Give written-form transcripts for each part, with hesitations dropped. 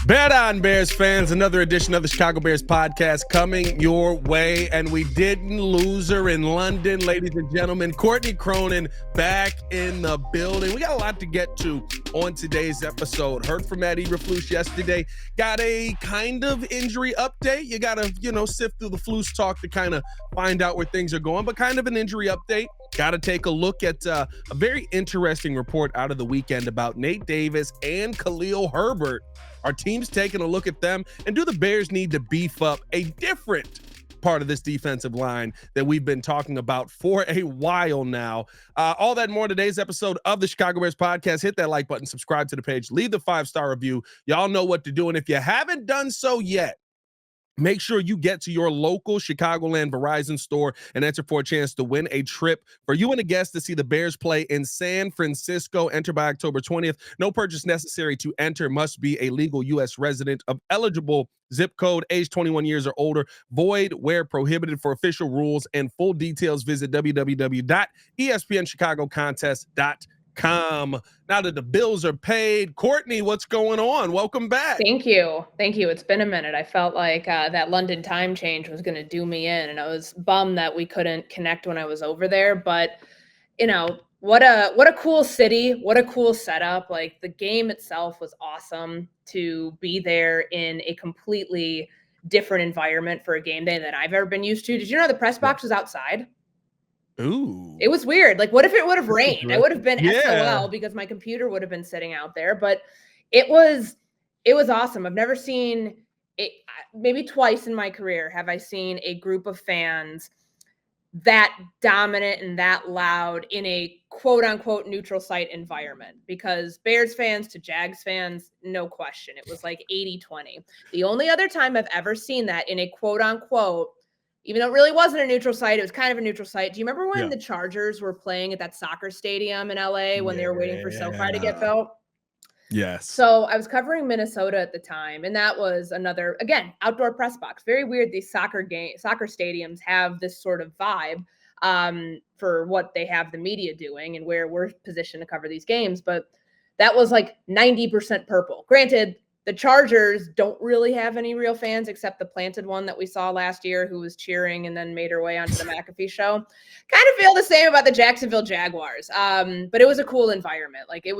Bet on, Bears fans. Another edition of the Chicago Bears podcast coming your way. And we didn't lose her in London, ladies and gentlemen. Courtney Cronin back in the building. We got a lot to get to on today's episode. Heard from Matt Eberflus yesterday. Got a kind of injury update. You got to, sift through the Flus talk to kind of find out where things are going, but kind of an injury update. Got to take a look at a very interesting report out of the weekend about Nate Davis and Khalil Herbert. Our team's taking a look at them, and do the Bears need to beef up a different part of this defensive line that we've been talking about for a while now? All that and more in today's episode of the Chicago Bears podcast. Hit that like button, subscribe to the page, leave the 5-star review. Y'all know what to do, and if you haven't done so yet, make sure you get to your local Chicagoland Verizon store and enter for a chance to win a trip for you and a guest to see the Bears play in San Francisco. Enter by October 20th. No purchase necessary to enter. Must be a legal U.S. resident of eligible zip code, age 21 years or older. Void where prohibited. For official rules and full details, visit www.espnchicagocontest.com. Now that the bills are paid, Courtney, what's going on? Welcome back. Thank you. It's been a minute. I felt like that London time change was going to do me in, and I was bummed that we couldn't connect when I was over there. But what a cool city, what a cool setup. Like, the game itself was awesome. To be there in a completely different environment for a game day than I've ever been used to. Did you know the press box was outside? Ooh. It was weird. Like, what if it would have rained? I would have been Yeah. SOL because my computer would have been sitting out there. But it was awesome. I've never seen it. Maybe twice in my career have I seen a group of fans that dominant and that loud in a quote unquote neutral site environment, because Bears fans to Jags fans, no question. It was like 80-20. The only other time I've ever seen that in a quote unquote, even though it really wasn't a neutral site, it was kind of a neutral site. Do you remember when the Chargers were playing at that soccer stadium in LA when they were waiting for SoFi to get built? Yes. So I was covering Minnesota at the time, and that was another, again, outdoor press box. Very weird. These soccer stadiums have this sort of vibe for what they have the media doing and where we're positioned to cover these games. But that was like 90% purple. Granted, the Chargers don't really have any real fans except the planted one that we saw last year who was cheering and then made her way onto the McAfee show. Kind of feel the same about the Jacksonville Jaguars. But it was a cool environment. Like, there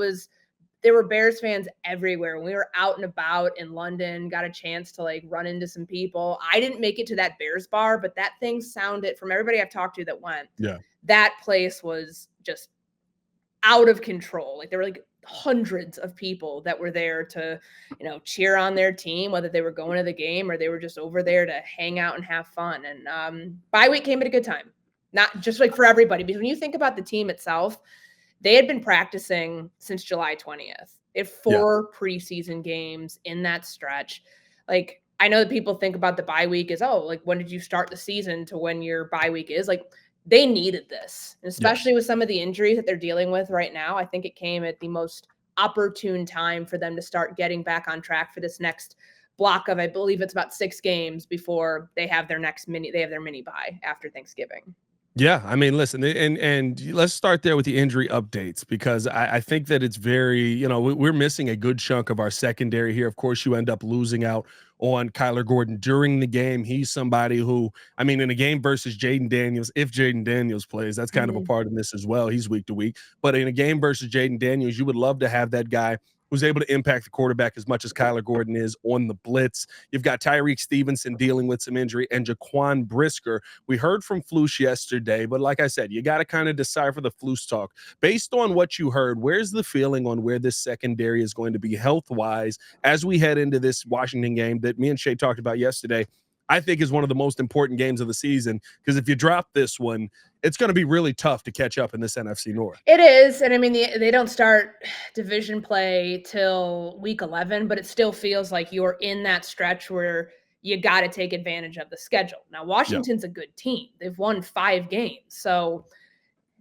were Bears fans everywhere. When we were out and about in London, got a chance to like run into some people. I didn't make it to that Bears bar, but that thing sounded, from everybody I've talked to that went, that place was just out of control. Like, there were like hundreds of people that were there to, cheer on their team, whether they were going to the game or they were just over there to hang out and have fun. And bye week came at a good time, not just like for everybody, because when you think about the team itself, they had been practicing since July 20th. They had 4 preseason games in that stretch. Like, I know that people think about the bye week as, like, when did you start the season to when your bye week is? Like, they needed this, especially with some of the injuries that they're dealing with right now. I think it came at the most opportune time for them to start getting back on track for this next block of, I believe it's about 6 games before they have their mini bye after Thanksgiving. Yeah, I mean, listen, and let's start there with the injury updates, because I think that it's very, we're missing a good chunk of our secondary here. Of course, you end up losing out on Kyler Gordon during the game. He's somebody who, I mean, in a game versus Jaden Daniels, if Jaden Daniels plays, that's kind of a part in this as well. He's week to week. But in a game versus Jaden Daniels, you would love to have that guy who's able to impact the quarterback as much as Kyler Gordon is on the blitz. You've got Tyreek Stevenson dealing with some injury, and Jaquan Brisker. We heard from Flus yesterday, but like I said, you got to kind of decipher the Flus talk. Based on what you heard, where's the feeling on where this secondary is going to be health-wise as we head into this Washington game that me and Shay talked about yesterday? I think is one of the most important games of the season, because if you drop this one, it's going to be really tough to catch up in this NFC North. It is. And I mean, they don't start division play till week 11, but it still feels like you're in that stretch where you got to take advantage of the schedule. Now, Washington's a good team. They've won 5 games. So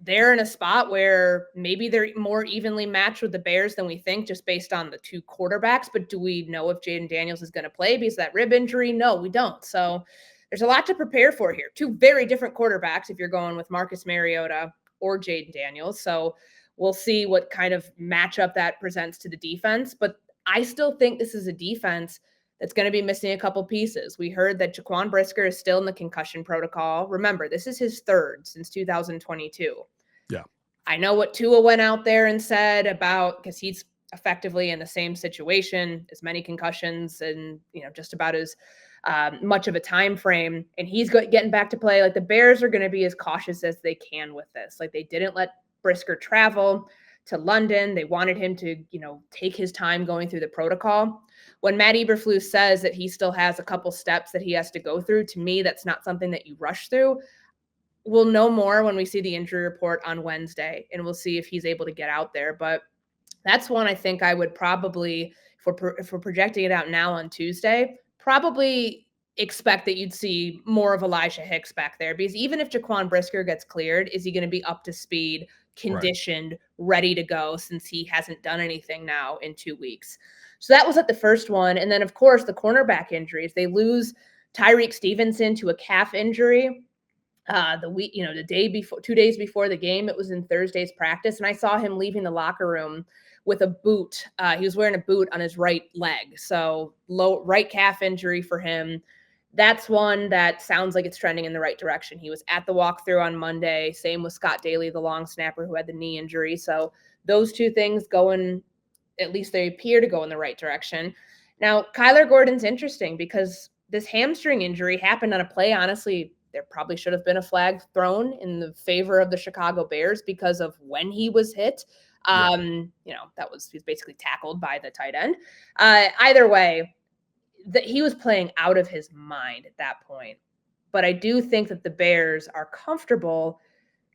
they're in a spot where maybe they're more evenly matched with the Bears than we think, just based on the 2 quarterbacks. But do we know if Jaden Daniels is going to play because of that rib injury? No, we don't. So there's a lot to prepare for here. 2 very different quarterbacks if you're going with Marcus Mariota or Jaden Daniels. So we'll see what kind of matchup that presents to the defense. But I still think this is a defense that's going to be missing a couple pieces. We heard that Jaquan Brisker is still in the concussion protocol. Remember, this is his third since 2022. Yeah. I know what Tua went out there and said about, because he's effectively in the same situation, as many concussions and, just about as much of a time frame. And he's getting back to play. Like, the Bears are going to be as cautious as they can with this. Like, they didn't let Brisker travel to London. They wanted him to, take his time going through the protocol. When Matt Eberflus says that he still has a couple steps that he has to go through, to me, that's not something that you rush through. We'll know more when we see the injury report on Wednesday, and we'll see if he's able to get out there. But that's one I think I would probably, if we're projecting it out now on Tuesday, probably expect that you'd see more of Elijah Hicks back there, because even if Jaquan Brisker gets cleared, is he going to be up to speed, conditioned, ready to go, since he hasn't done anything now in 2 weeks? So that was at the first one. And then, of course, the cornerback injuries. They lose Tyreek Stevenson to a calf injury. The day before, 2 days before the game. It was in Thursday's practice, and I saw him leaving the locker room with a boot. He was wearing a boot on his right leg, so right calf injury for him. That's one that sounds like it's trending in the right direction. He was at the walkthrough on Monday. Same with Scott Daly, the long snapper who had the knee injury. So those two things going, at least they appear to go in the right direction. Now, Kyler Gordon's interesting because this hamstring injury happened on a play, honestly, there probably should have been a flag thrown in the favor of the Chicago Bears because of when he was hit. He was basically tackled by the tight end. Either way, he was playing out of his mind at that point. But I do think that the Bears are comfortable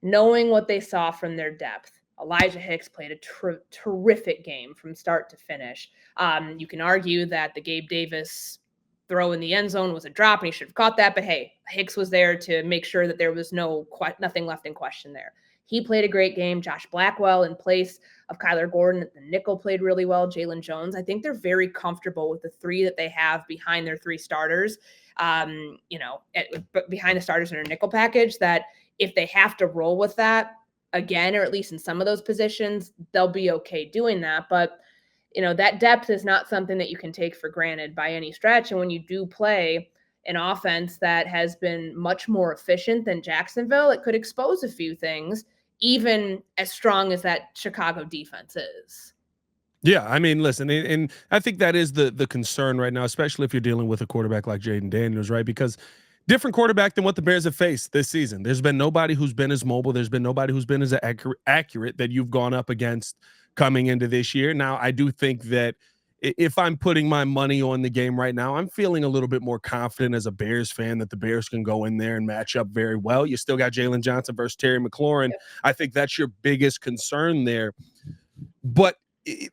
knowing what they saw from their depth. Elijah Hicks played a terrific game from start to finish. You can argue that the Gabe Davis throw in the end zone was a drop and he should have caught that. But hey, Hicks was there to make sure that there was nothing left in question there. He played a great game. Josh Blackwell in place of Kyler Gordon at the nickel played really well. Jalen Jones. I think they're very comfortable with the three that they have behind their three starters, behind the starters in their nickel package, that if they have to roll with that again, or at least in some of those positions, they'll be okay doing that. But that depth is not something that you can take for granted by any stretch. And when you do play an offense that has been much more efficient than Jacksonville, it could expose a few things, even as strong as that Chicago defense is. Yeah, I mean, listen, and I think that is the concern right now, especially if you're dealing with a quarterback like Jaden Daniels, right? Because different quarterback than what the Bears have faced this season. There's been nobody who's been as mobile. There's been nobody who's been as accurate that you've gone up against coming into this year. Now, I do think that if I'm putting my money on the game right now, I'm feeling a little bit more confident as a Bears fan that the Bears can go in there and match up very well. You still got Jalen Johnson versus Terry McLaurin. I think that's your biggest concern there. But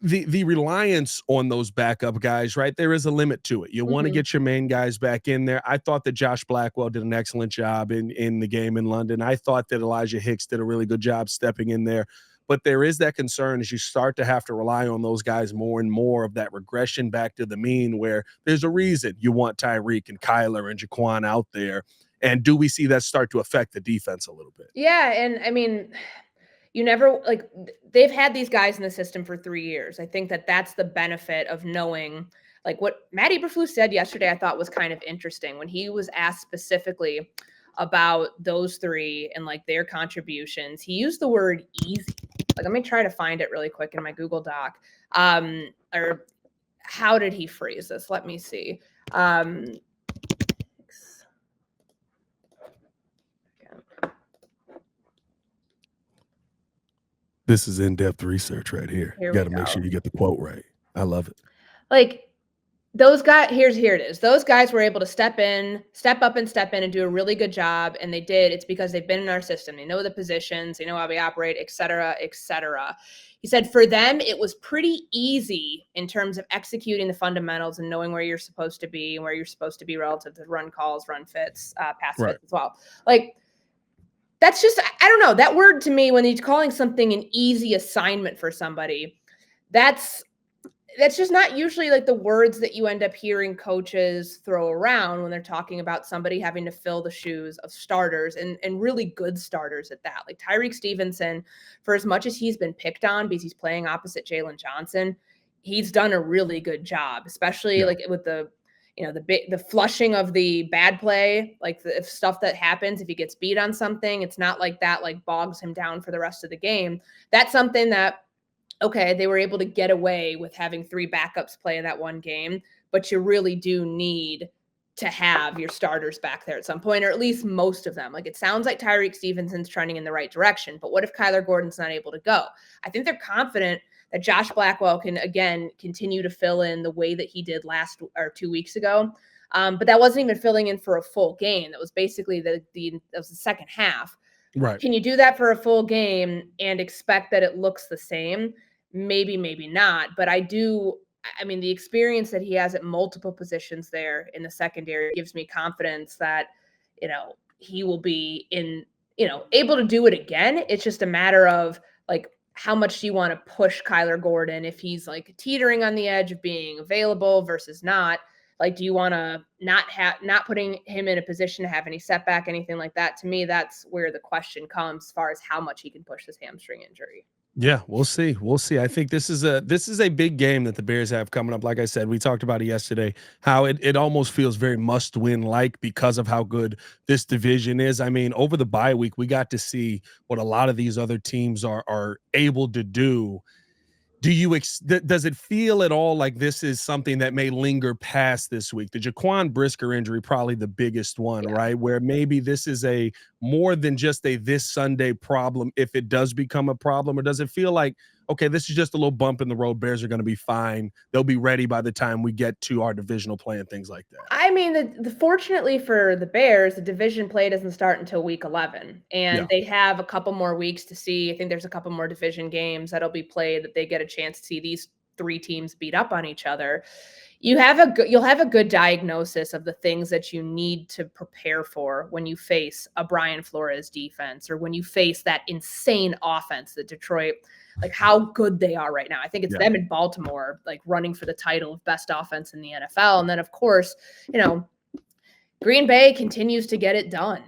the reliance on those backup guys, right? There is a limit to it. You want to get your main guys back in there. I thought that Josh Blackwell did an excellent job in the game in London. I thought that Elijah Hicks did a really good job stepping in there. But there is that concern as you start to have to rely on those guys more and more of that regression back to the mean, where there's a reason you want Tyreek and Kyler and Jaquan out there. And do we see that start to affect the defense a little bit? Yeah, and I mean, they've had these guys in the system for 3 years. I think that that's the benefit of knowing, what Matt Eberflus said yesterday, I thought was kind of interesting when he was asked specifically about those three and their contributions. He used the word easy. Let me try to find it really quick in my Google Doc. Or how did he phrase this? Let me see. This is in-depth research right here. You got to make sure you get the quote right. I love it. Those guys, here it is. Those guys were able to step up and do a really good job. And they did. It's because they've been in our system. They know the positions, they know how we operate, et cetera, et cetera. He said for them, it was pretty easy in terms of executing the fundamentals and knowing where you're supposed to be and where you're supposed to be relative to run calls, run fits, pass fits as well. That's just, I don't know. That word to me, when he's calling something an easy assignment for somebody, that's just not usually the words that you end up hearing coaches throw around when they're talking about somebody having to fill the shoes of starters and really good starters at that. Tyreek Stevenson, for as much as he's been picked on because he's playing opposite Jalen Johnson, he's done a really good job, especially like with the, the flushing of the bad play, like if stuff that happens, if he gets beat on something, it's not like that, like bogs him down for the rest of the game. That's something that, okay, they were able to get away with having 3 backups play in that one game, but you really do need to have your starters back there at some point, or at least most of them. Like it sounds like Tyreek Stevenson's trending in the right direction, but what if Kyler Gordon's not able to go? I think they're confident that Josh Blackwell can again continue to fill in the way that he did last or 2 weeks ago. But that wasn't even filling in for a full game. That was basically that was the second half. Right. Can you do that for a full game and expect that it looks the same? Maybe, maybe not. But I mean, the experience that he has at multiple positions there in the secondary gives me confidence that, he will be able to do it again. It's just a matter of like, how much do you want to push Kyler Gordon if he's like teetering on the edge of being available versus not? Like, do you want to not putting him in a position to have any setback, anything like that? To me, that's where the question comes as far as how much he can push this hamstring injury. Yeah, we'll see. We'll see. I think this is a big game that the Bears have coming up. Like I said, we talked about it yesterday, how it almost feels very must-win like because of how good this division is. I mean, over the bye week, we got to see what a lot of these other teams are able to do. Does it feel at all like this is something that may linger past this week? The Jaquan Brisker injury, probably the biggest one, right? Where maybe this is a more than just a this Sunday problem if it does become a problem, or does it feel like, okay, this is just a little bump in the road. Bears are going to be fine. They'll be ready by the time we get to our divisional play and things like that. I mean, fortunately for the Bears, the division play doesn't start until week 11, and they have a couple more weeks to see. I think there's a couple more division games that'll be played that they get a chance to see these 3 teams beat up on each other. You'll have a good diagnosis of the things that you need to prepare for when you face a Brian Flores defense, or when you face that insane offense that Detroit, like how good they are right now. I think it's them in Baltimore, like running for the title of best offense in the NFL. And then of course, Green Bay continues to get it done.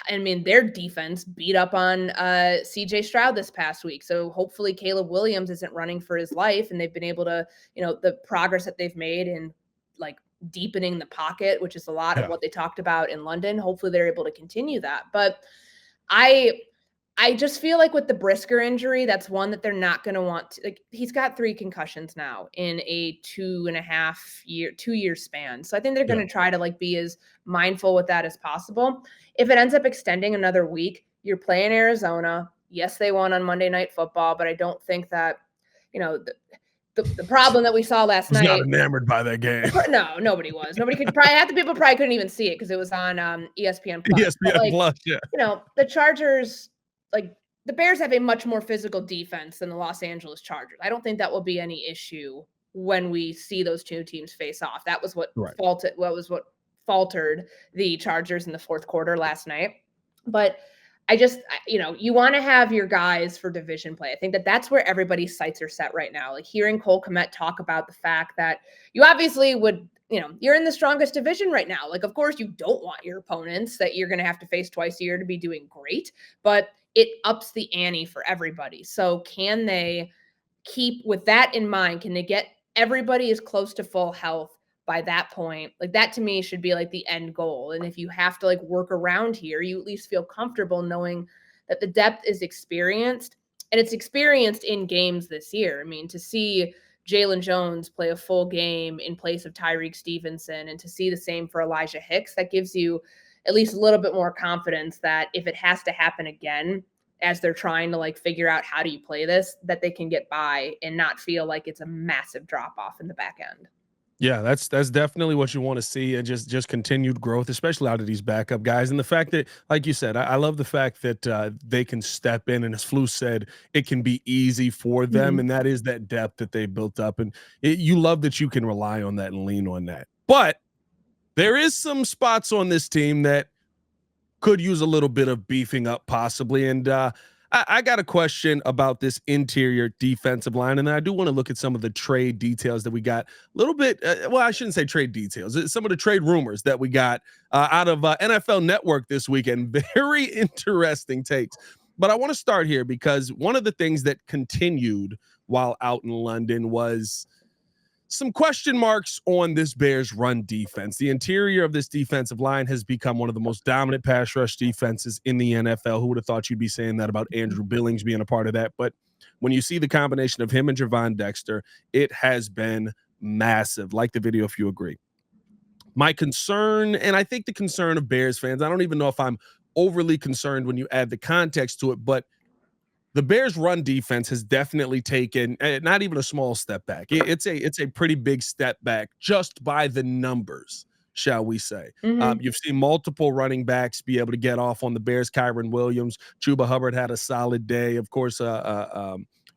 I mean, their defense beat up on CJ Stroud this past week. So hopefully Caleb Williams isn't running for his life, and they've been able to, the progress that they've made in like deepening the pocket, which is a lot of what they talked about in London. Hopefully they're able to continue that. But I just feel like with the Brisker injury, that's one that they're not going to want to, like, he's got 3 concussions now in a 2.5-year span. So I think they're going to try to like be as mindful with that as possible. If it ends up extending another week, you're playing Arizona. Yes, they won on Monday Night Football, but I don't think that, the problem that we saw last night. Not enamored by that game. No, nobody was. Nobody could probably, half the people probably couldn't even see it because it was on ESPN Plus. ESPN Plus, yeah. The Chargers, like the Bears have a much more physical defense than the Los Angeles Chargers. I don't think that will be any issue when we see those 2 teams face off. That was what faltered the Chargers in the 4th quarter last night. But I just, you want to have your guys for division play. I think that that's where everybody's sights are set right now. Like hearing Cole Kmet talk about the fact that you obviously would, you're in the strongest division right now. Like, of course, you don't want your opponents that you're going to have to face twice a year to be doing great, but it ups the ante for everybody. So can they keep with that in mind? Can they get everybody as close to full health by that point? Like that to me should be like the end goal. And if you have to like work around here, you at least feel comfortable knowing that the depth is experienced, and it's experienced in games this year. I mean, to see Jalen Jones play a full game in place of Tyreek Stevenson, and to see the same for Elijah Hicks, that gives you at least a little bit more confidence that if it has to happen again, as they're trying to like figure out how do you play this, that they can get by and not feel like it's a massive drop off in the back end. Yeah, that's definitely what you want to see, and just continued growth, especially out of these backup guys. And the fact that, like you said, I love the fact that they can step in, and as Flu said, it can be easy for them, and that is that depth that they built up. And you love that you can rely on that and lean on that. But there is some spots on this team that could use a little bit of beefing up possibly. And I got a question about this interior defensive line, and I do want to look at some of the trade details that we got a little bit. Well, I shouldn't say trade details. Some of the trade rumors that we got out of NFL Network this weekend. Very interesting takes. But I want to start here because one of the things that continued while out in London was some question marks on this Bears run defense. The interior of this defensive line has become one of the most dominant pass rush defenses in the NFL. Who would have thought you'd be saying that about Andrew Billings being a part of that? But when you see the combination of him and Javon Dexter, it has been massive. Like the video if you agree. My concern, and I think the concern of Bears fans, I don't even know if I'm overly concerned when you add the context to it, but the Bears run defense has definitely taken not even a small step back. It's a pretty big step back just by the numbers, shall we say. You've seen multiple running backs be able to get off on the Bears. Kyron Williams, Chuba Hubbard had a solid day. Of course, when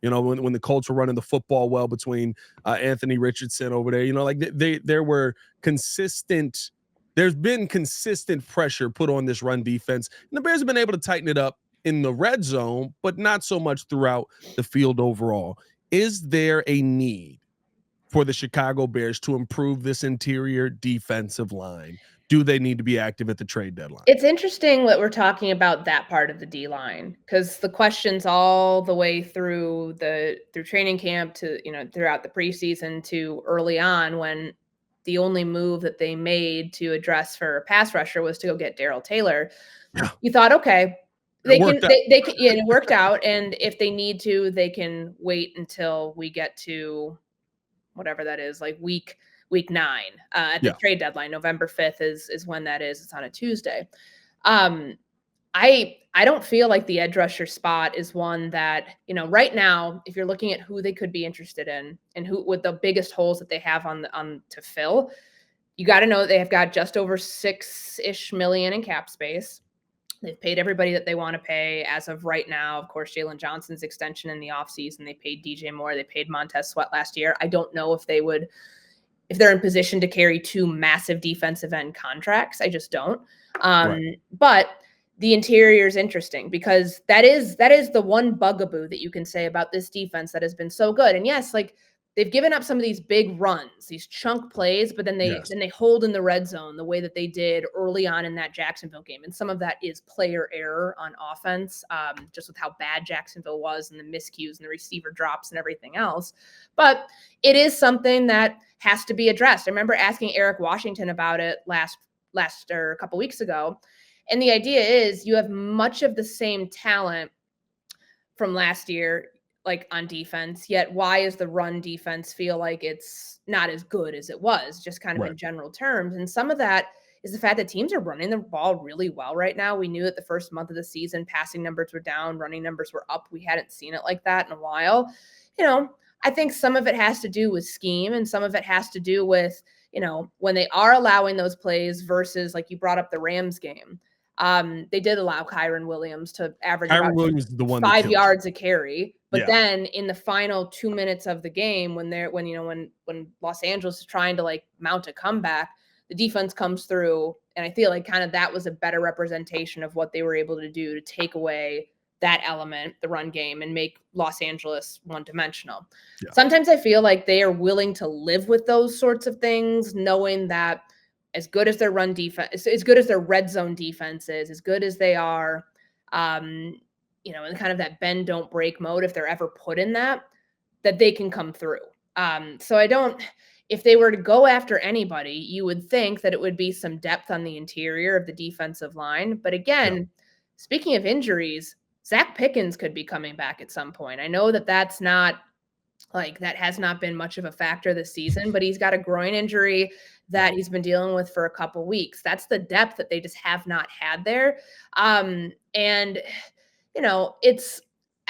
the Colts were running the football well between Anthony Richardson over there, like there were consistent. There's been consistent pressure put on this run defense, and the Bears have been able to tighten it up in the red zone, but not so much throughout the field overall. Is there a need for the Chicago Bears to improve this interior defensive line? Do they need to be active at the trade deadline? It's interesting that we're talking about that part of the D line, because the questions all the way through training camp to, throughout the preseason to early on, when the only move that they made to address for a pass rusher was to go get Darrell Taylor. Yeah. You thought, okay, it worked out. And if they need to, they can wait until we get to whatever that is, like week 9 at the trade deadline. November 5th is when that is. It's on a Tuesday. I don't feel like the edge rusher spot is one that, right now, if you're looking at who they could be interested in and who with the biggest holes that they have on to fill, you got to know that they have got just over $6-ish million in cap space. They've paid everybody that they want to pay as of right now. Of course, Jalen Johnson's extension in the offseason. They paid DJ Moore. They paid Montez Sweat last year. I don't know if they're in position to carry 2 massive defensive end contracts. I just don't. But the interior is interesting because that is the one bugaboo that you can say about this defense that has been so good. And yes, like they've given up some of these big runs, these chunk plays, but then they hold in the red zone the way that they did early on in that Jacksonville game. And some of that is player error on offense, just with how bad Jacksonville was and the miscues and the receiver drops and everything else. But it is something that has to be addressed. I remember asking Eric Washington about it last or a couple weeks ago. And the idea is you have much of the same talent from last year, like on defense, yet why is the run defense feel like it's not as good as it was, just kind of in general terms? And some of that is the fact that teams are running the ball really well right now. We knew that the first month of the season, passing numbers were down, running numbers were up. We hadn't seen it like that in a while. I think some of it has to do with scheme and some of it has to do with, when they are allowing those plays versus, like you brought up the Rams game. They did allow Kyron Williams to average about Williams is the one 5 yards a carry. But then in the final 2 minutes of the game, when Los Angeles is trying to like mount a comeback, the defense comes through. And I feel like kind of that was a better representation of what they were able to do to take away that element, the run game, and make Los Angeles one-dimensional. Yeah. Sometimes I feel like they are willing to live with those sorts of things, knowing that as good as their run defense, as good as their red zone defense is, as good as they are, in kind of that bend, don't break mode, if they're ever put in that they can come through. If they were to go after anybody, you would think that it would be some depth on the interior of the defensive line. But again, speaking of injuries, Zach Pickens could be coming back at some point. I know that that's not like that has not been much of a factor this season, but he's got a groin injury that he's been dealing with for a couple weeks. That's the depth that they just have not had there. I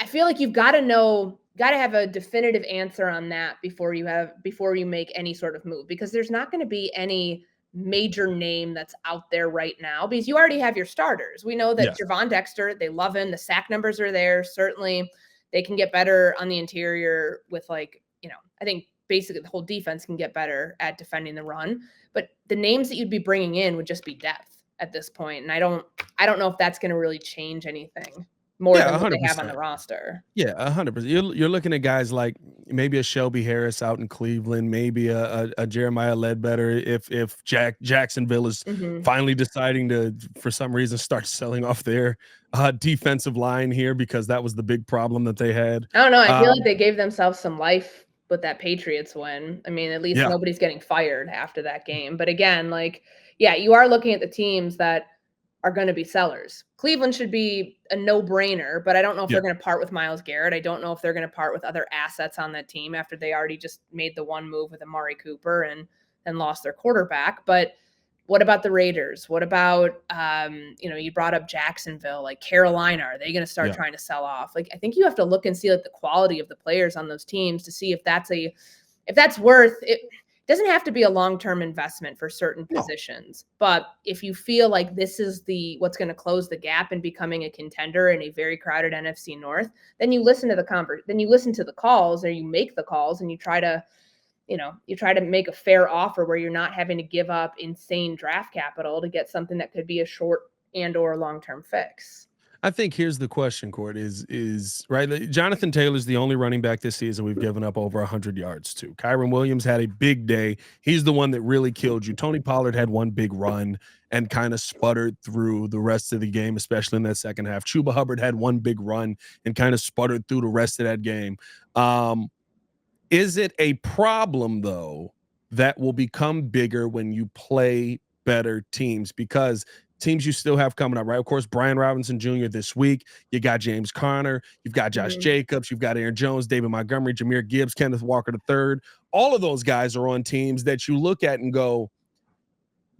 feel like you've got to have a definitive answer on that before you make any sort of move, because there's not going to be any major name that's out there right now because you already have your starters. We know that Javon Dexter, they love him. The sack numbers are there. Certainly they can get better on the interior with I think basically the whole defense can get better at defending the run, but the names that you'd be bringing in would just be depth at this point. And I don't know if that's going to really change anything more than what they have on the roster. Yeah, 100%. You're looking at guys like maybe a Shelby Harris out in Cleveland, maybe a Jeremiah Ledbetter if Jacksonville is finally deciding to, for some reason, start selling off their defensive line here, because that was the big problem that they had. I don't know. I feel like they gave themselves some life with that Patriots win. I mean, at least nobody's getting fired after that game. But again, like, yeah, you are looking at the teams that are going to be sellers. Cleveland should be a no-brainer, but I don't know if they're going to part with Myles Garrett. I don't know if they're going to part with other assets on that team after they already just made the one move with Amari Cooper and lost their quarterback. But what about the Raiders? What about, you brought up Jacksonville, like Carolina, are they going to start trying to sell off? Like, I think you have to look and see like the quality of the players on those teams to see if that's worth it. Doesn't have to be a long-term investment for certain positions, but if you feel like this is what's going to close the gap in becoming a contender in a very crowded NFC North, then you listen to the calls, or you make the calls, and you try to make a fair offer where you're not having to give up insane draft capital to get something that could be a short and or long-term fix. I think here's the question, Court, is right. Jonathan Taylor's the only running back this season we've given up over 100 yards to. Kyron Williams had a big day. He's the one that really killed you. Tony Pollard had one big run and kind of sputtered through the rest of the game, especially in that second half. Chuba Hubbard had one big run and kind of sputtered through the rest of that game. Is it a problem, though, that will become bigger when you play better teams? Because teams you still have coming up, right? Of course, Brian Robinson Jr. this week. You got James Conner. You've got Josh Jacobs. You've got Aaron Jones, David Montgomery, Jahmyr Gibbs, Kenneth Walker III. All of those guys are on teams that you look at and go,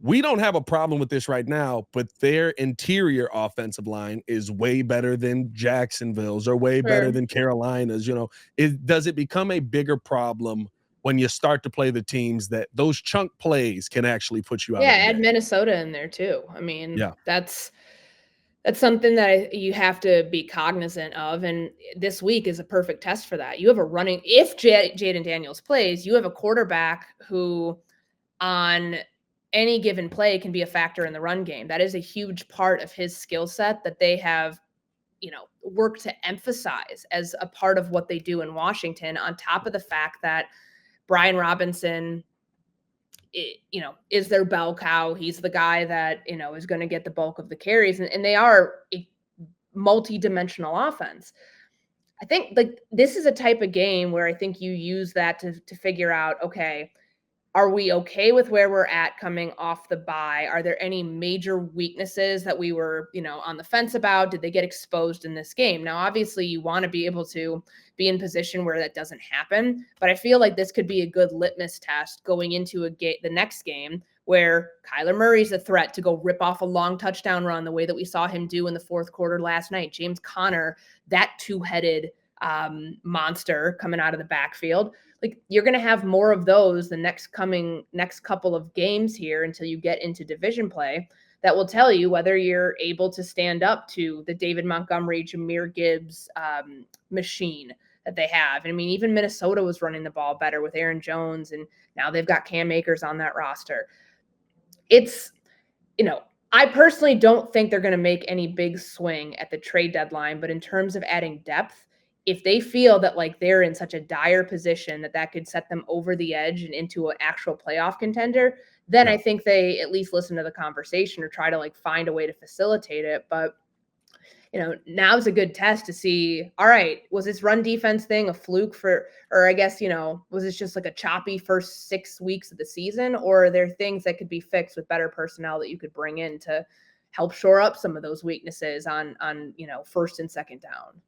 we don't have a problem with this right now, but their interior offensive line is way better than Jacksonville's or way better than Carolina's. Does it become a bigger problem when you start to play the teams that those chunk plays can actually put you out? Yeah, add Minnesota in there too. I mean, that's something that you have to be cognizant of. And this week is a perfect test for that. You have if Jaden Daniels plays, you have a quarterback who on any given play can be a factor in the run game. That is a huge part of his skill set that they have, worked to emphasize as a part of what they do in Washington, on top of the fact that Brian Robinson, is their bell cow. He's the guy that, is going to get the bulk of the carries, and they are a multi-dimensional offense. I think like this is a type of game where I think you use that to figure out, okay, are we okay with where we're at coming off the bye? Are there any major weaknesses that we were, on the fence about? Did they get exposed in this game? Now, obviously, you want to be able to be in position where that doesn't happen. But I feel like this could be a good litmus test going into the next game, where Kyler Murray's a threat to go rip off a long touchdown run the way that we saw him do in the fourth quarter last night. James Conner, that two-headed monster coming out of the backfield. Like, you're going to have more of those the next couple of games here until you get into division play, that will tell you whether you're able to stand up to the David Montgomery, Jahmyr Gibbs machine that they have. I mean, even Minnesota was running the ball better with Aaron Jones, and now they've got Cam Akers on that roster. It's, I personally don't think they're going to make any big swing at the trade deadline, but in terms of adding depth, if they feel that like they're in such a dire position that could set them over the edge and into an actual playoff contender, then I think they at least listen to the conversation or try to like find a way to facilitate it. But, now's a good test to see, all right, was this run defense thing a fluke or I guess, was this just like a choppy first 6 weeks of the season, or are there things that could be fixed with better personnel that you could bring in to help shore up some of those weaknesses on first and second down?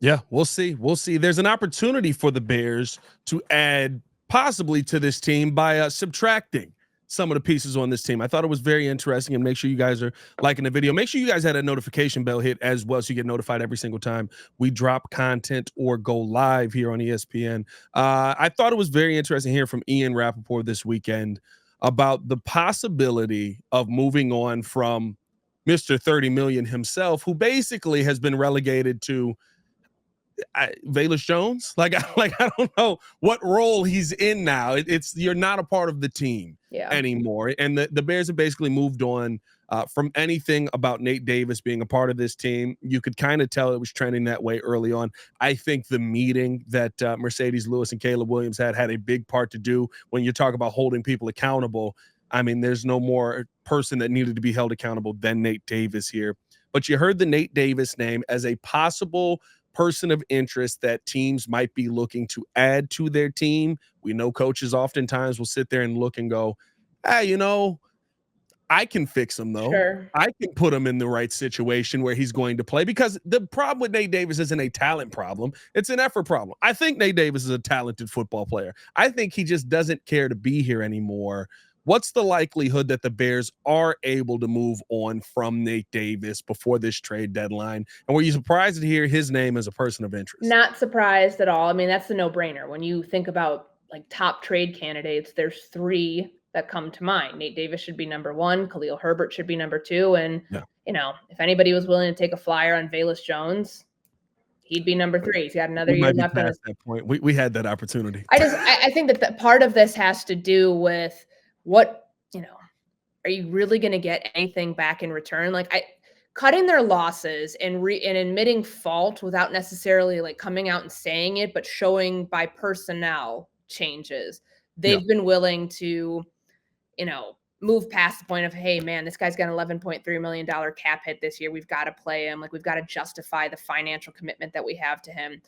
Yeah, we'll see. There's an opportunity for the Bears to add possibly to this team by subtracting some of the pieces on this team. I thought it was very interesting, and make sure you guys are liking the video. Make sure you guys had a notification bell hit as well, so you get notified every single time we drop content or go live here on ESPN. I thought it was very interesting hearing from Ian Rappaport this weekend about the possibility of moving on from Mr. 30 million himself, who basically has been relegated to Velus Jones. Like I don't know what role he's in now. You're not a part of the team anymore. And the Bears have basically moved on From anything about Nate Davis being a part of this team, you could kind of tell it was trending that way early on. I think the meeting that Mercedes Lewis and Caleb Williams had a big part to do when you talk about holding people accountable. I mean, there's no more person that needed to be held accountable than Nate Davis here. But you heard the Nate Davis name as a possible person of interest that teams might be looking to add to their team. We know coaches oftentimes will sit there and look and go, you know, I can fix him though. Sure. I can put him in the right situation where he's going to play, because the problem with Nate Davis isn't a talent problem. It's an effort problem. I think Nate Davis is a talented football player. I think he just doesn't care to be here anymore. What's the likelihood that the Bears are able to move on from Nate Davis before this trade deadline? And were you surprised to hear his name as a person of interest? Not surprised at all. I mean, that's the no-brainer. When you think about like top trade candidates, there's 3 that come to mind. Nate Davis should be number 1. Khalil Herbert should be number 2. And, if anybody was willing to take a flyer on Velus Jones, he'd be number 3. He's got another year left on his. That point. We had that opportunity. I think that part of this has to do with what, are you really going to get anything back in return? Like cutting their losses and admitting fault without necessarily like coming out and saying it, but showing by personnel changes. They've been willing to, move past the point of, hey man, this guy's got an $11.3 million cap hit this year. We've got to play him. Like we've got to justify the financial commitment that we have to him.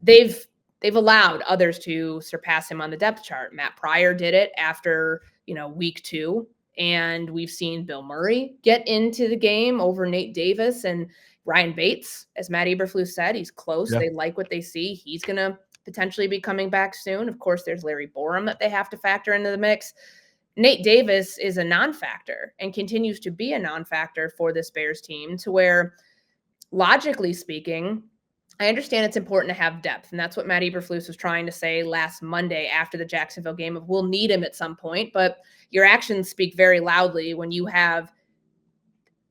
They've allowed others to surpass him on the depth chart. Matt Pryor did it after, week 2. And we've seen Bill Murray get into the game over Nate Davis, and Ryan Bates, as Matt Eberflus said, he's close. They like what they see. He's going to potentially be coming back soon. Of course, there's Larry Borum that they have to factor into the mix. Nate Davis is a non-factor and continues to be a non-factor for this Bears team, to where, logically speaking, I understand it's important to have depth. And that's what Matt Eberflus was trying to say last Monday after the Jacksonville game of, we'll need him at some point. But your actions speak very loudly when you have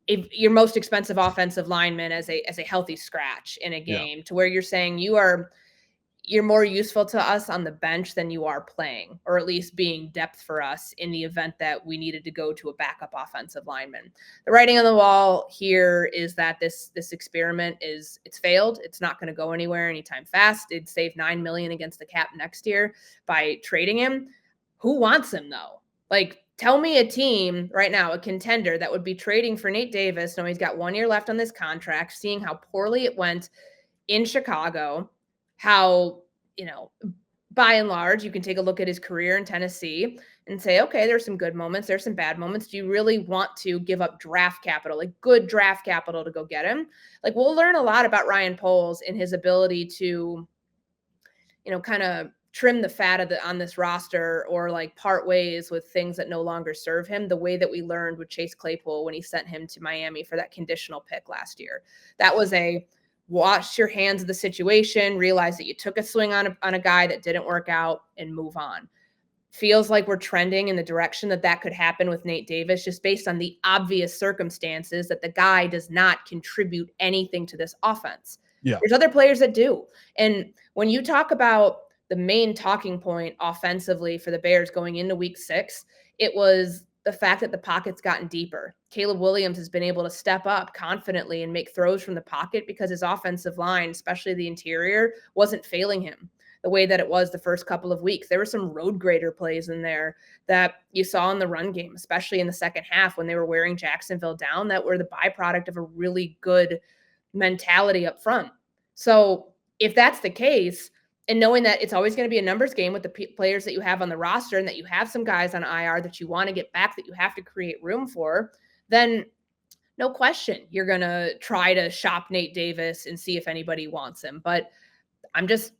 your most expensive offensive lineman as a healthy scratch in a game, to where you're saying you're more useful to us on the bench than you are playing, or at least being depth for us in the event that we needed to go to a backup offensive lineman. The writing on the wall here is that this experiment it's failed. It's not going to go anywhere anytime fast. It'd save $9 million against the cap next year by trading him. Who wants him though? Like, tell me a team right now, a contender that would be trading for Nate Davis, knowing he's got 1 year left on this contract, seeing how poorly it went in Chicago, how, by and large, you can take a look at his career in Tennessee and say, okay, there's some good moments, there's some bad moments. Do you really want to give up draft capital, like good draft capital, to go get him? Like, we'll learn a lot about Ryan Poles and his ability to, kind of trim the fat on this roster, or like part ways with things that no longer serve him, the way that we learned with Chase Claypool when he sent him to Miami for that conditional pick last year. That was a wash your hands of the situation, realize that you took a swing on a guy that didn't work out, and move on. Feels like we're trending in the direction that could happen with Nate Davis, just based on the obvious circumstances that the guy does not contribute anything to this offense. There's other players that do. And when you talk about the main talking point offensively for the Bears going into week 6, it was the fact that the pocket's gotten deeper. Caleb Williams has been able to step up confidently and make throws from the pocket because his offensive line, especially the interior, wasn't failing him the way that it was the first couple of weeks. There were some road grader plays in there that you saw in the run game, especially in the second half when they were wearing Jacksonville down, that were the byproduct of a really good mentality up front. So if that's the case, and knowing that it's always going to be a numbers game with the players that you have on the roster, and that you have some guys on IR that you want to get back, that you have to create room for, then no question, you're going to try to shop Nate Davis and see if anybody wants him. But I'm just,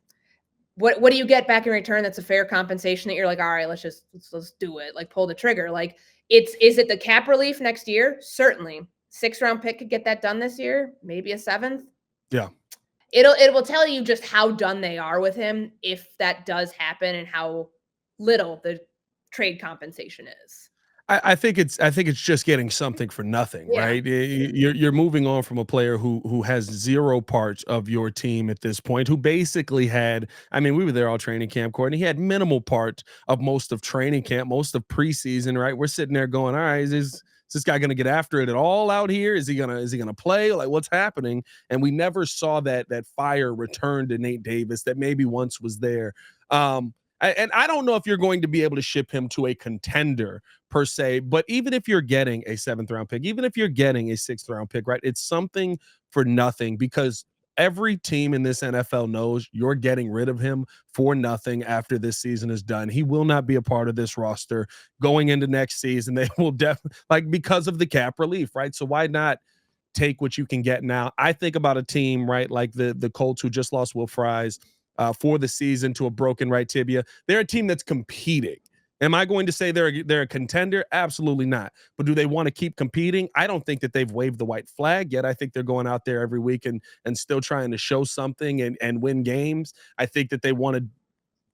what do you get back in return that's a fair compensation that you're like, all right, let's do it, like pull the trigger? Like, is it the cap relief next year? Certainly. 6th round pick could get that done this year, maybe a 7th. Yeah. It will tell you just how done they are with him if that does happen, and how little the trade compensation is. I think it's just getting something for nothing, right? You're moving on from a player who has 0 parts of your team at this point, who basically had, I mean, we were there all training camp, Courtney. He had minimal part of most of training camp, most of preseason, right? We're sitting there going, all right, is Is this guy going to get after it at all out here? Is he gonna play? Like, what's happening? And we never saw that fire return to Nate Davis that maybe once was there. And I don't know if you're going to be able to ship him to a contender per se, but even if you're getting a 7th round pick, even if you're getting a 6th round pick, right? It's something for nothing, because every team in this NFL knows you're getting rid of him for nothing after this season is done. He will not be a part of this roster going into next season. They will definitely, like, because of the cap relief, right? So why not take what you can get now? I think about a team, right, like the Colts, who just lost Will Fries for the season to a broken right tibia. They're a team that's competing. Am I going to say they're a contender? Absolutely not. But do they want to keep competing? I don't think that they've waved the white flag yet. I think they're going out there every week and still trying to show something and win games. I think that they want to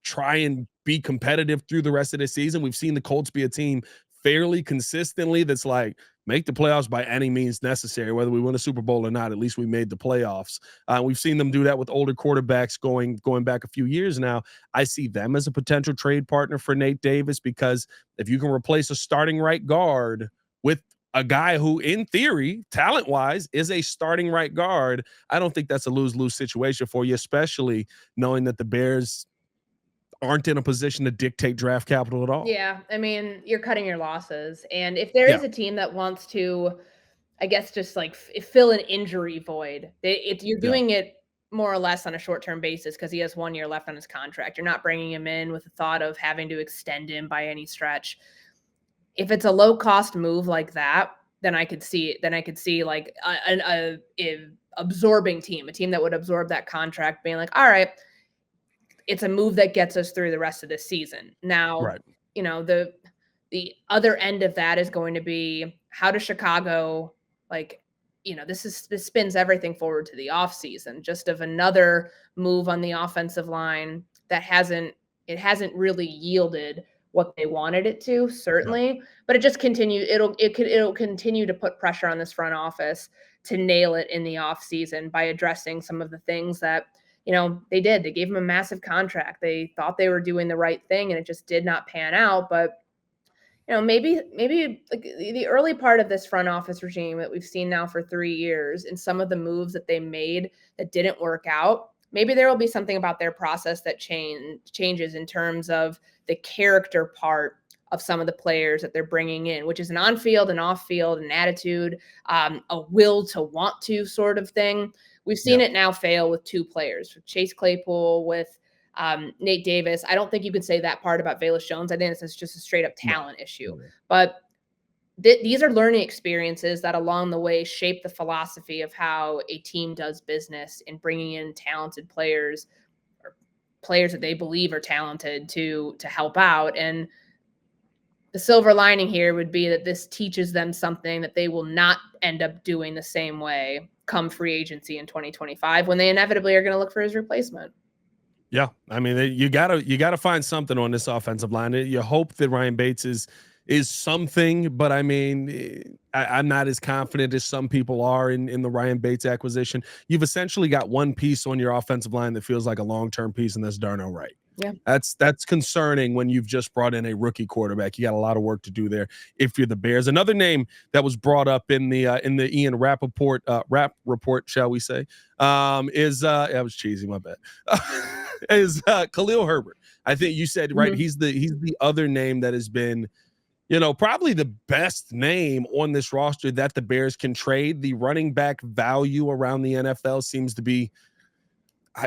try and be competitive through the rest of the season. We've seen the Colts be a team fairly consistently that's like, make the playoffs by any means necessary, whether we win a Super Bowl or not. At least we made the playoffs. We've seen them do that with older quarterbacks going back a few years now. I see them as a potential trade partner for Nate Davis, because if you can replace a starting right guard with a guy who, in theory, talent-wise, is a starting right guard, I don't think that's a lose-lose situation for you, especially knowing that the Bears aren't in a position to dictate draft capital at all. Yeah, I mean, you're cutting your losses. And if there is a team that wants to, I guess, just like fill an injury void, you're doing it more or less on a short-term basis because he has 1 year left on his contract. You're not bringing him in with the thought of having to extend him by any stretch. If it's a low-cost move like that, then I could see it. Then I could see like an absorbing team, a team that would absorb that contract, being like, all right, it's a move that gets us through the rest of the season. Now, Right. you know, the other end of that is going to be, how does Chicago, like, you know, this spins everything forward to the offseason, just of another move on the offensive line that hasn't really yielded what they wanted it to, certainly, but it just it'll continue to put pressure on this front office to nail it in the offseason by addressing some of the things that, you know, they did. They gave him a massive contract. They thought they were doing the right thing, and it just did not pan out. But, you know, maybe like the early part of this front office regime that we've seen now for 3 years, and some of the moves that they made that didn't work out, maybe there will be something about their process that changes in terms of the character part of some of the players that they're bringing in, which is an on-field and off-field, an attitude, a will to want to sort of thing. We've seen it now fail with 2 players, with Chase Claypool, with Nate Davis. I don't think you could say that part about Velus Jones. I think it's just a straight up talent issue. But these are learning experiences that along the way shape the philosophy of how a team does business in bringing in talented players, or players that they believe are talented, to help out. And the silver lining here would be that this teaches them something that they will not end up doing the same way come free agency in 2025, when they inevitably are going to look for his replacement. Yeah, I mean, you gotta find something on this offensive line. You hope that Ryan Bates is something, but I mean, I'm not as confident as some people are in the Ryan Bates acquisition. You've essentially got one piece on your offensive line that feels like a long-term piece, and that's Darnell Wright. Yeah, that's concerning when you've just brought in a rookie quarterback. You got a lot of work to do there if you're the Bears. Another name that was brought up in the Ian Rappaport rap report, shall we say, is that was cheesy, my bad. Is Khalil Herbert. I think you said right. He's the other name that has been, you know, probably the best name on this roster that the Bears can trade. The running back value around the NFL seems to be,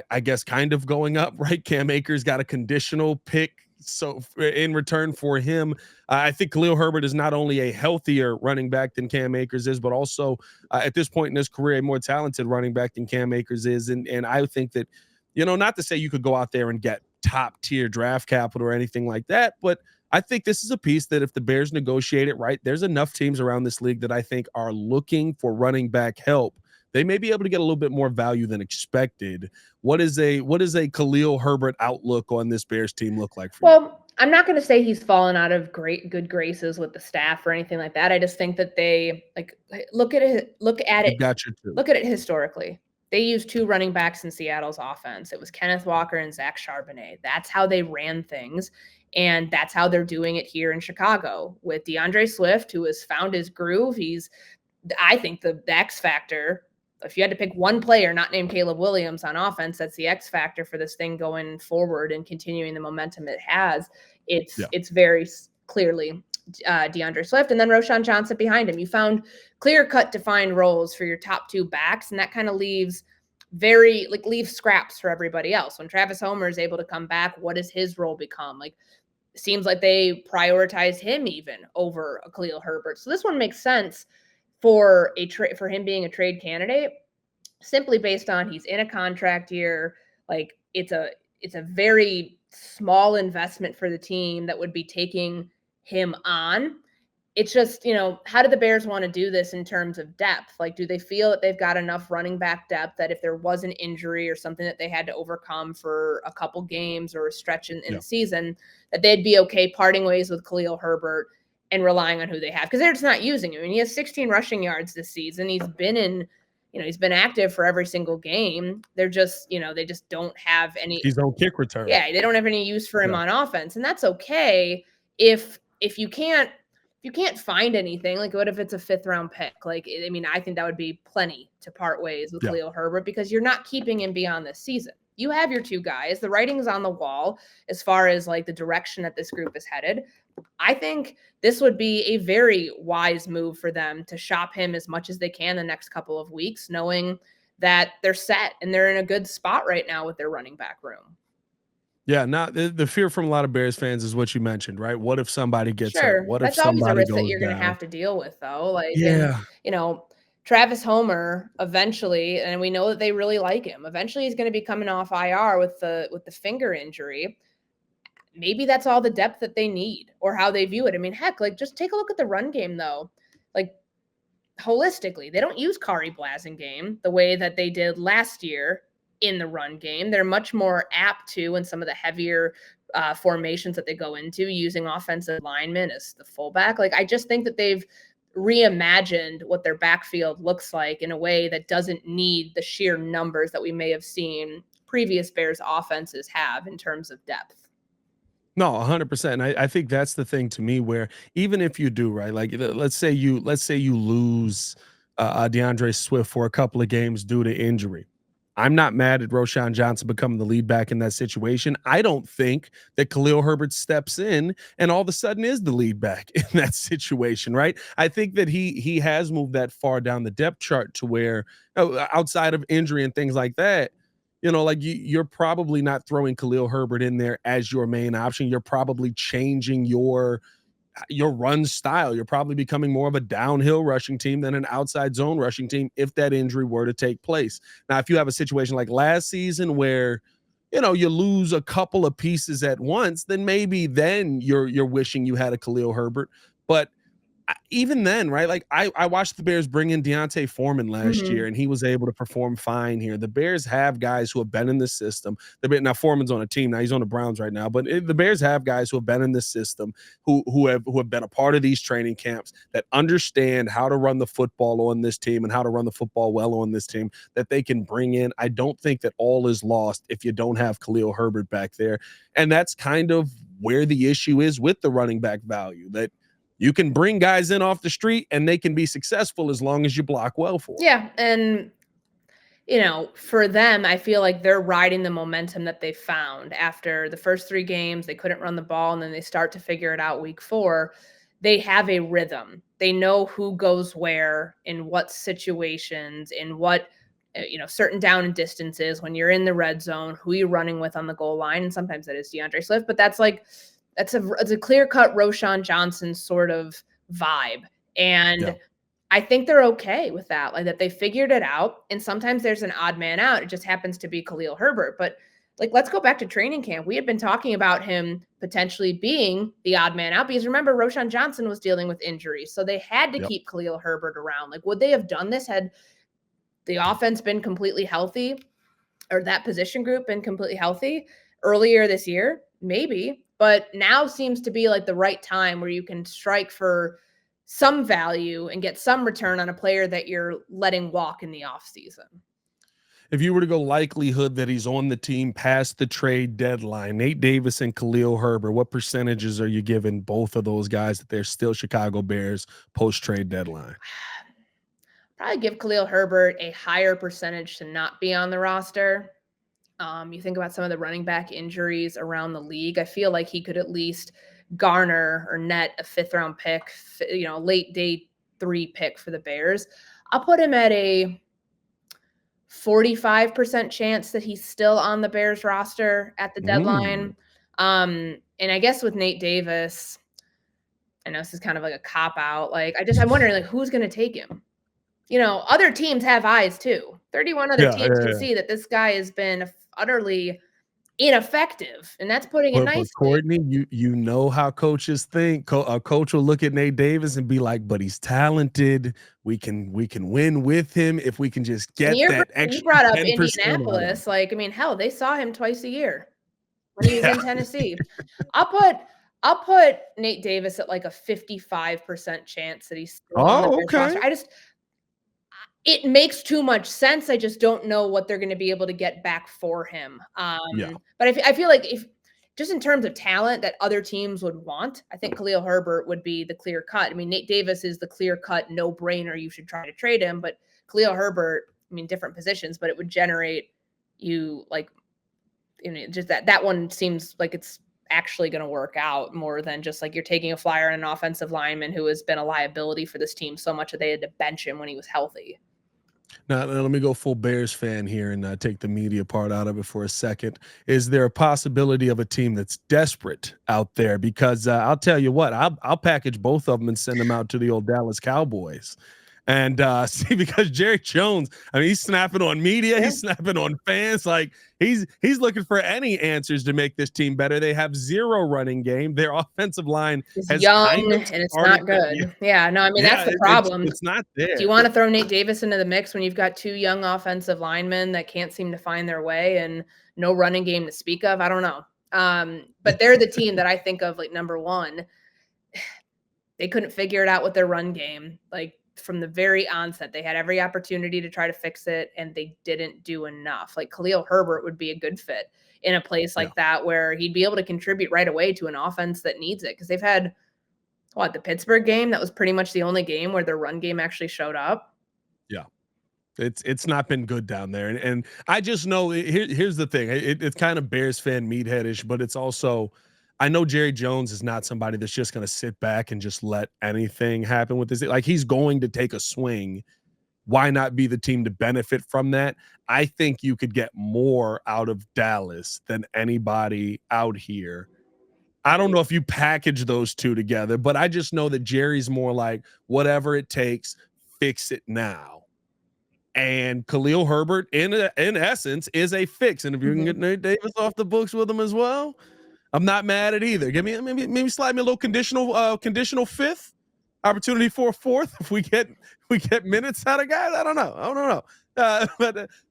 I guess, kind of going up, right? Cam Akers got a conditional pick, so in return for him, I think Khalil Herbert is not only a healthier running back than Cam Akers is, but also at this point in his career, a more talented running back than Cam Akers is. And I think that, you know, not to say you could go out there and get top tier draft capital or anything like that, but I think this is a piece that if the Bears negotiate it right, there's enough teams around this league that I think are looking for running back help. They may be able to get a little bit more value than expected. What is a Khalil Herbert outlook on this Bears team look like for you? Well, I'm not going to say he's fallen out of good graces with the staff or anything like that. I just think that they look at it historically. they used 2 running backs in Seattle's offense. It was Kenneth Walker and Zach Charbonnet. That's how they ran things. And that's how they're doing it here in Chicago with DeAndre Swift, who has found his groove. He's, I think, the X factor. If you had to pick one player not named Caleb Williams on offense, that's the X factor for this thing going forward and continuing the momentum it has. It's very clearly DeAndre Swift, and then Roschon Johnson behind him. You found clear-cut defined roles for your top 2 backs, and that kind of leaves scraps for everybody else. When Travis Homer is able to come back, what does his role become? Like, it seems like they prioritize him even over a Khalil Herbert. So this one makes sense for for him being a trade candidate, simply based on he's in a contract year. Like, it's a very small investment for the team that would be taking him on. It's just, how do the Bears want to do this in terms of depth? Like, do they feel that they've got enough running back depth that if there was an injury or something that they had to overcome for a couple games or a stretch in the season, that they'd be okay parting ways with Khalil Herbert and relying on who they have? Because they're just not using him. I mean, he has 16 rushing yards this season. He's been he's been active for every single game. They're just, they just don't have any. He's on kick return. Yeah, they don't have any use for him on offense. And that's okay if you can't find anything. Like, what if it's a 5th round pick? Like, I mean, I think that would be plenty to part ways with Khalil Herbert, because you're not keeping him beyond this season. You have your 2 guys. The writing's on the wall as far as like the direction that this group is headed. I think this would be a very wise move for them to shop him as much as they can the next couple of weeks, knowing that they're set and they're in a good spot right now with their running back room. Yeah, now the fear from a lot of Bears fans is what you mentioned, right? What if somebody gets hurt? What if that's always a somebody risk goes that you're going to down? have to deal with, though. Like, Yeah. and, Travis Homer eventually, and we know that they really like him. Eventually, he's going to be coming off IR with the finger injury. Maybe that's all the depth that they need, or how they view it. I mean, heck, like, just take a look at the run game, though. Like, holistically, they don't use Kari Blasingame the way that they did last year in the run game. They're much more apt to, in some of the heavier formations that they go into, using offensive linemen as the fullback. Like, I just think that they've reimagined what their backfield looks like in a way that doesn't need the sheer numbers that we may have seen previous Bears offenses have in terms of depth. No, 100%. I think that's the thing to me, where even if you do, right, like let's say you lose DeAndre Swift for a couple of games due to injury. I'm not mad at Roschon Johnson becoming the lead back in that situation. I don't think that Khalil Herbert steps in and all of a sudden is the lead back in that situation, right? I think that he has moved that far down the depth chart to where, outside of injury and things like that, like you're probably not throwing Khalil Herbert in there as your main option. You're probably changing your run style. You're probably becoming more of a downhill rushing team than an outside zone rushing team if that injury were to take place. Now, if you have a situation like last season where, you lose a couple of pieces at once, then maybe then you're wishing you had a Khalil Herbert. But even then, right? Like I watched the Bears bring in Deontay Foreman last year, and he was able to perform fine here. The Bears have guys who have been in the system. Now Foreman's on a team now; he's on the Browns right now. But the Bears have guys who have been in this system, who have been a part of these training camps, that understand how to run the football on this team and how to run the football well on this team, that they can bring in. I don't think that all is lost if you don't have Khalil Herbert back there, and that's kind of where the issue is with the running back value. That you can bring guys in off the street and they can be successful as long as you block well for them. Yeah. And, for them, I feel like they're riding the momentum that they found after the first 3 games. They couldn't run the ball, and then they start to figure it out week 4. They have a rhythm. They know who goes where, in what situations, in what, certain down and distances, when you're in the red zone, who you're running with on the goal line. And sometimes that is DeAndre Swift, but that's a clear-cut Roschon Johnson sort of vibe. And I think they're okay with that, like that they figured it out. And sometimes there's an odd man out. It just happens to be Khalil Herbert. But like, let's go back to training camp. We had been talking about him potentially being the odd man out, because remember, Roschon Johnson was dealing with injuries. So they had to keep Khalil Herbert around. Like, would they have done this had the offense been completely healthy, or that position group been completely healthy earlier this year? Maybe. But now seems to be like the right time where you can strike for some value and get some return on a player that you're letting walk in the offseason. If you were to go likelihood that he's on the team past the trade deadline, Nate Davis and Khalil Herbert, what percentages are you giving both of those guys that they're still Chicago Bears post-trade deadline? Probably give Khalil Herbert a higher percentage to not be on the roster. You think about some of the running back injuries around the league. I feel like he could at least garner or net a 5th-round pick, late day 3 pick for the Bears. I'll put him at a 45% chance that he's still on the Bears roster at the deadline. And I guess with Nate Davis, I know this is kind of like a cop out. Like, I'm wondering, like, who's going to take him? Other teams have eyes too. 31 other teams can see that this guy has been utterly ineffective, and that's putting it But nicely. Courtney, you know how coaches think. A coach will look at Nate Davis and be like, "But he's talented. We can win with him if we can just get that extra You brought up 10% out of him." Indianapolis. Like, I mean, hell, they saw him twice a year when he was Yeah. in Tennessee. I'll put Nate Davis at like a 55% chance that he's still on the Bears roster. It makes too much sense. I just don't know what they're going to be able to get back for him. Yeah. But I feel like if just in terms of talent that other teams would want, I think Khalil Herbert would be the clear cut. I mean, Nate Davis is the clear cut no brainer. You should try to trade him, but Khalil Herbert, I mean, different positions, but it would generate you like, just that one seems like it's actually going to work out more than just like you're taking a flyer on an offensive lineman who has been a liability for this team so much that they had to bench him when he was healthy. Now, let me go full Bears fan here and take the media part out of it for a second. Is there a possibility of a team that's desperate out there? Because I'll tell you what, I'll package both of them and send them out to the old Dallas Cowboys. And see, because Jerry Jones, I mean, he's snapping on media, he's snapping on fans. Like he's looking for any answers to make this team better. They have 0 running game. Their offensive line is young and it's not good. Yeah, no, I mean that's the problem. It's not there. Do you want to throw Nate Davis into the mix when you've got 2 young offensive linemen that can't seem to find their way and no running game to speak of? I don't know. But they're the team that I think of like number 1. They couldn't figure it out with their run game. Like from the very onset, they had every opportunity to try to fix it and they didn't do enough. Like Khalil Herbert would be a good fit in a place like that where he'd be able to contribute right away to an offense that needs it. Because they've had the Pittsburgh game, that was pretty much the only game where their run game actually showed up. Yeah. It's not been good down there. And I just know here's the thing. It's kind of Bears fan meatheadish, but it's also, I know Jerry Jones is not somebody that's just going to sit back and just let anything happen with this. Like he's going to take a swing. Why not be the team to benefit from that? I think you could get more out of Dallas than anybody out here. I don't know if you package those two together, but I just know that Jerry's more like whatever it takes, fix it now. And Khalil Herbert, in essence, is a fix. And if you can get Nate Davis off the books with him as well, I'm not mad at either. Give me maybe slide me a little conditional 5th opportunity for a 4th if we get minutes out of guys. I don't know.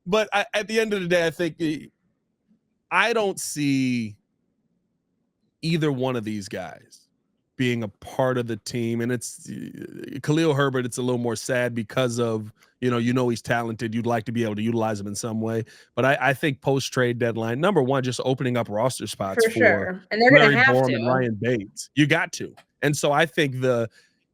But at the end of the day, I think I don't see either one of these guys being a part of the team. And it's Khalil Herbert. It's a little more sad because of, he's talented. You'd like to be able to utilize him in some way. But I think post-trade deadline, number one, just opening up roster spots for sure. And they're going to have to. And Ryan Bates. You got to. And so I think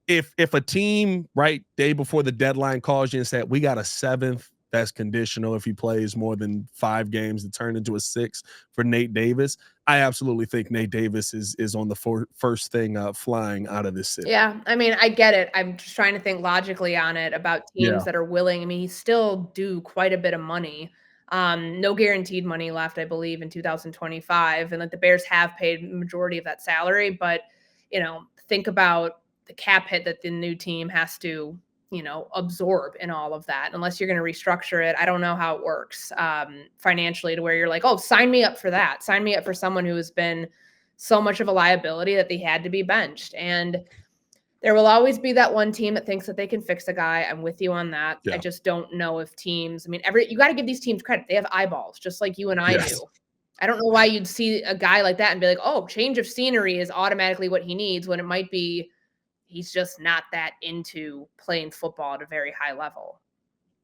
if a team, right, day before the deadline calls you and said, we got a 7th, that's conditional if he plays more than 5 games to turn into a 6 for Nate Davis. I absolutely think Nate Davis is on the first thing flying out of this city. Yeah, I mean, I get it. I'm just trying to think logically on it about teams that are willing. I mean, he's still due quite a bit of money. No guaranteed money left, I believe, in 2025. And like the Bears have paid the majority of that salary, but think about the cap hit that the new team has to absorb in all of that. Unless you're going to restructure it, I don't know how it works financially to where you're like, oh, sign me up for that. Sign me up for someone who has been so much of a liability that they had to be benched. And there will always be that one team that thinks that they can fix a guy. I'm with you on that. I just don't know if teams, I mean, you got to give these teams credit. They have eyeballs just like you and I do. I don't know why you'd see a guy like that and be like, oh, change of scenery is automatically what he needs when it might be he's just not that into playing football at a very high level.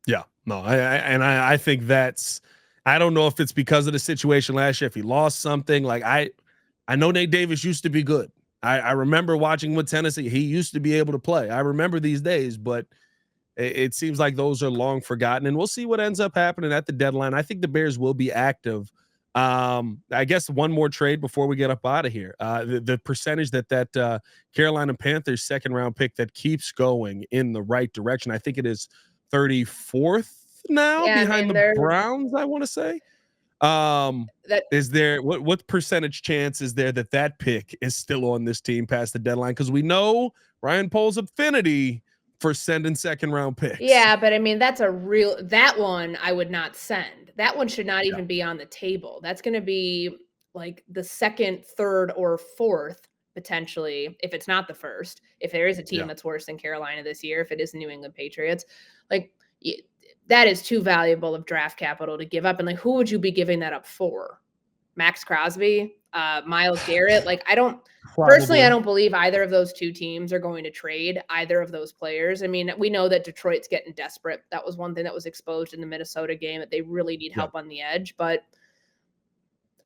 Yeah, no, I think that's. I don't know if it's because of the situation last year. If he lost something, like I know Nate Davis used to be good. I remember watching with Tennessee. He used to be able to play. I remember these days, but it seems like those are long forgotten, and we'll see what ends up happening at the deadline. I think the Bears will be active. I guess one more trade before we get up out of here. The percentage that Carolina Panthers second round pick that keeps going in the right direction. I think it is 34th now Yeah, I behind mean, the Browns, I want to say. that Is there what percentage chance is there that pick is still on this team past the deadline? Because we know Ryan Pohl's affinity for sending second round picks. Yeah, but I mean, that one I would not send. That one should not Yeah. even be on the table. That's going to be like the second, third, or fourth, potentially, if it's not the first. If there is a team Yeah. that's worse than Carolina this year, if it is the New England Patriots, like that is too valuable of draft capital to give up. And like, who would you be giving that up for? Max Crosby, Myles Garrett? Like, personally, I don't believe either of those two teams are going to trade either of those players. I mean, we know that Detroit's getting desperate. That was one thing that was exposed in the Minnesota game, that they really need help on the edge. But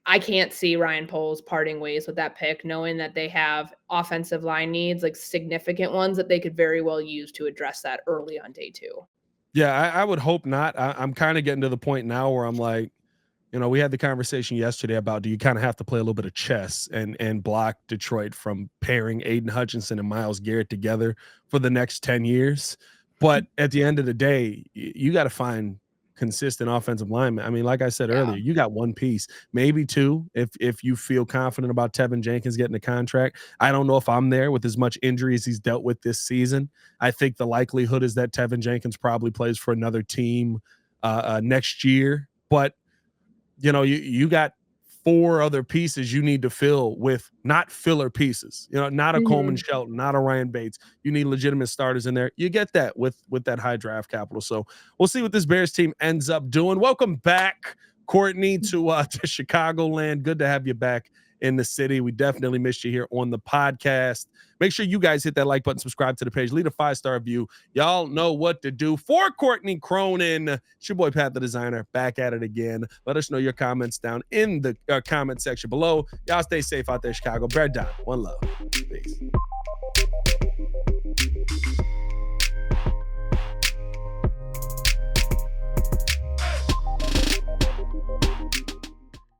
I can't see Ryan Poles parting ways with that pick, knowing that they have offensive line needs, like significant ones that they could very well use to address that early on day 2. Yeah, I would hope not. I'm kind of getting to the point now where I'm like, we had the conversation yesterday about, do you kind of have to play a little bit of chess and block Detroit from pairing Aiden Hutchinson and Myles Garrett together for the next 10 years. But at the end of the day, you got to find consistent offensive linemen. I mean, like I said earlier, you got one piece, maybe two, if you feel confident about Tevin Jenkins getting a contract. I don't know if I'm there with as much injury as he's dealt with this season. I think the likelihood is that Tevin Jenkins probably plays for another team next year. But you got 4 other pieces you need to fill with not filler pieces, not a Coleman Shelton, not a Ryan Bates. You need legitimate starters in there. You get that with that high draft capital. So we'll see what this Bears team ends up doing. Welcome back, Courtney, to Chicagoland. Good to have you back in the city. We definitely missed you here on the podcast. Make sure you guys hit that like button, subscribe to the page, leave a 5-star review. Y'all know what to do. For Courtney Cronin, it's your boy Pat the Designer, back at it again. Let us know your comments down in the comment section below. Y'all stay safe out there, Chicago. Bear down. One love. Peace.